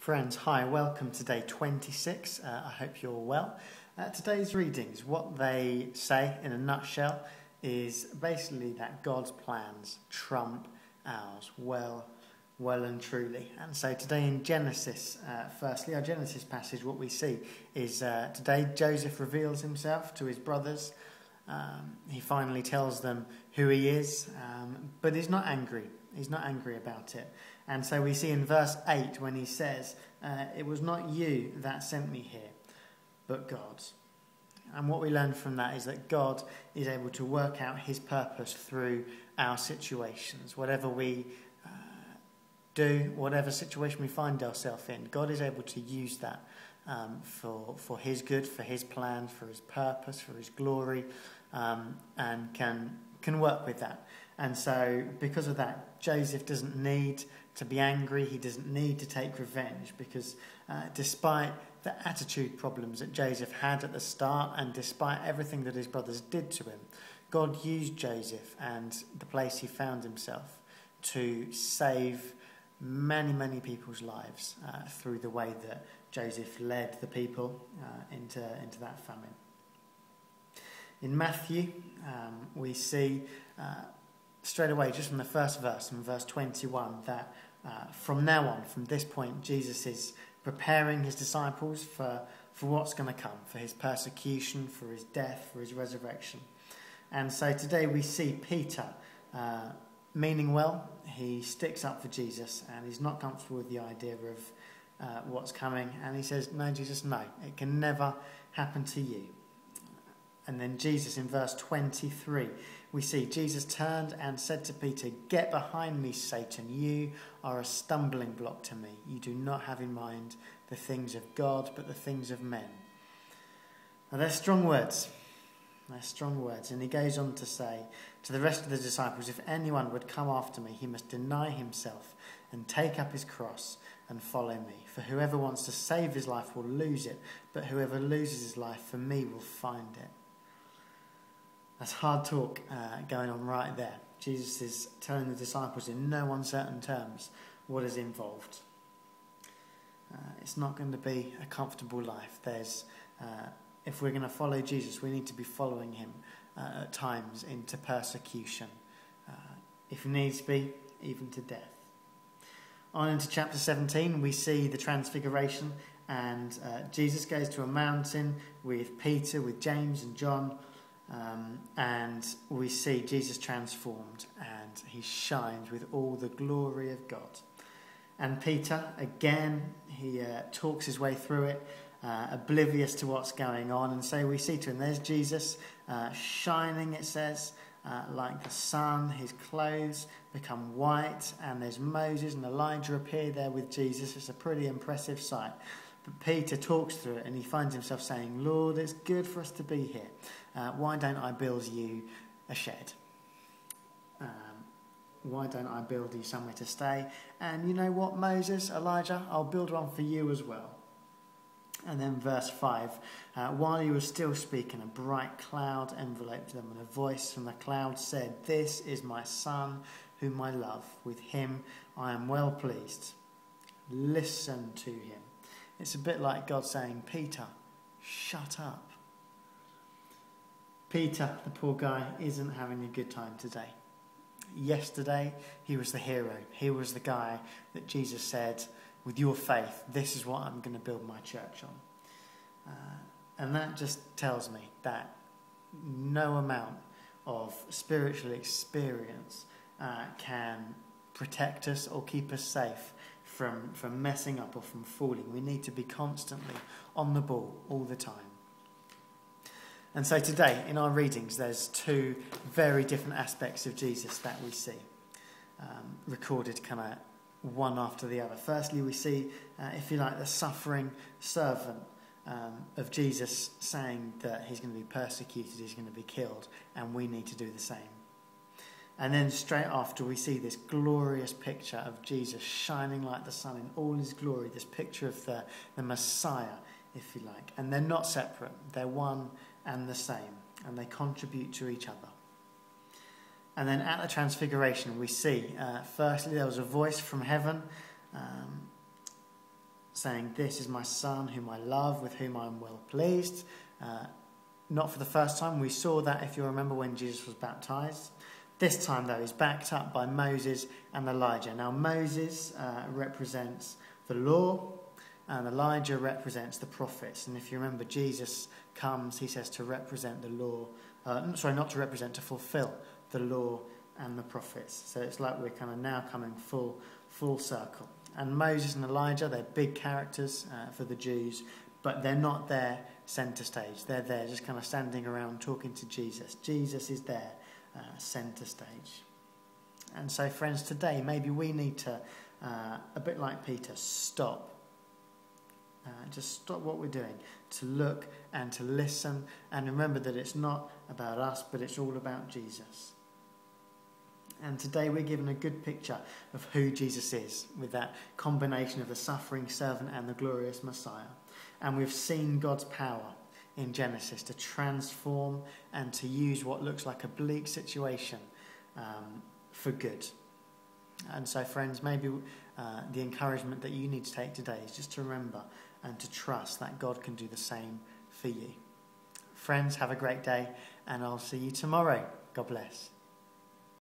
Friends, hi, welcome to day 26. I hope you're well. Today's readings, what they say in a nutshell is basically that God's plans trump ours well and truly. And so today in Genesis, firstly, our Genesis passage, what we see is today Joseph reveals himself to his brothers. He finally tells them who he is, but he's not angry. He's not angry about it. And so we see in verse 8 when he says, it was not you that sent me here, but God. And what we learn from that is that God is able to work out his purpose through our situations. Whatever we do, whatever situation we find ourselves in, God is able to use that for his good, for his plan, for his purpose, for his glory, and can work with that. And so because of that, Joseph doesn't need to be angry. He doesn't need to take revenge because despite the attitude problems that Joseph had at the start and despite everything that his brothers did to him, God used Joseph and the place he found himself to save many people's lives through the way that Joseph led the people into that famine. In Matthew, we see straight away, just from the first verse, from verse 21, that from now on, from this point, Jesus is preparing his disciples for what's going to come, for his persecution, for his death, for his resurrection. And so today we see Peter meaning well. He sticks up for Jesus and he's not comfortable with the idea of what's coming. And he says, no, Jesus, no, it can never happen to you. And then Jesus, in verse 23, we see Jesus turned and said to Peter, "Get behind me, Satan. You are a stumbling block to me. You do not have in mind the things of God, but the things of men." Now, they're strong words. They're strong words. And he goes on to say to the rest of the disciples, if anyone would come after me, he must deny himself and take up his cross and follow me. For whoever wants to save his life will lose it, but whoever loses his life for me will find it. That's hard talk going on right there. Jesus is telling the disciples in no uncertain terms what is involved. It's not going to be a comfortable life. If we're going to follow Jesus, we need to be following him at times into persecution. If needs be, even to death. On into chapter 17, we see the transfiguration, and Jesus goes to a mountain with Peter, with James and John, and we see Jesus transformed and he shines with all the glory of God. And Peter, again, he talks his way through it, oblivious to what's going on. And so we see to him, there's Jesus shining, it says, like the sun. His clothes become white, and there's Moses and Elijah appear there with Jesus. It's a pretty impressive sight. But Peter talks through it and he finds himself saying, "Lord, it's good for us to be here. Why don't I build you a shed? Why don't I build you somewhere to stay? And you know what, Moses, Elijah, I'll build one for you as well." And then verse 5, while he was still speaking, a bright cloud enveloped them, and a voice from the cloud said, "This is my son, whom I love. With him I am well pleased. Listen to him." It's a bit like God saying, "Peter, shut up." Peter, the poor guy, isn't having a good time today. Yesterday, he was the hero. He was the guy that Jesus said, with your faith, this is what I'm going to build my church on. And that just tells me that no amount of spiritual experience can protect us or keep us safe from messing up or from falling. We need to be constantly on the ball all the time. And so today, in our readings, there's two very different aspects of Jesus that we see, recorded kind of one after the other. Firstly, we see, if you like, the suffering servant of Jesus saying that he's going to be persecuted, he's going to be killed, and we need to do the same. And then straight after, we see this glorious picture of Jesus shining like the sun in all his glory, this picture of the Messiah, if you like. And they're not separate. They're one and the same, and they contribute to each other. And then at the Transfiguration, we see, firstly, there was a voice from heaven saying, "This is my son whom I love, with whom I am well pleased." Not for the first time. We saw that, if you remember, when Jesus was baptized. This time, though, he's backed up by Moses and Elijah. Now, Moses represents the law, and Elijah represents the prophets. And if you remember, Jesus comes, he says, to represent the law. Not to represent, to fulfill the law and the prophets. So it's like we're kind of now coming full circle. And Moses and Elijah, they're big characters for the Jews, but they're not there centre stage. They're there just kind of standing around talking to Jesus. Jesus is there centre stage. And so, friends, today maybe we need to, a bit like Peter, stop. Just stop what we're doing, to look and to listen, and remember that it's not about us, but it's all about Jesus. And today we're given a good picture of who Jesus is, with that combination of the suffering servant and the glorious Messiah. And we've seen God's power in Genesis to transform and to use what looks like a bleak situation for good. And so, friends, maybe the encouragement that you need to take today is just to remember and to trust that God can do the same for you. Friends, have a great day, and I'll see you tomorrow. God bless.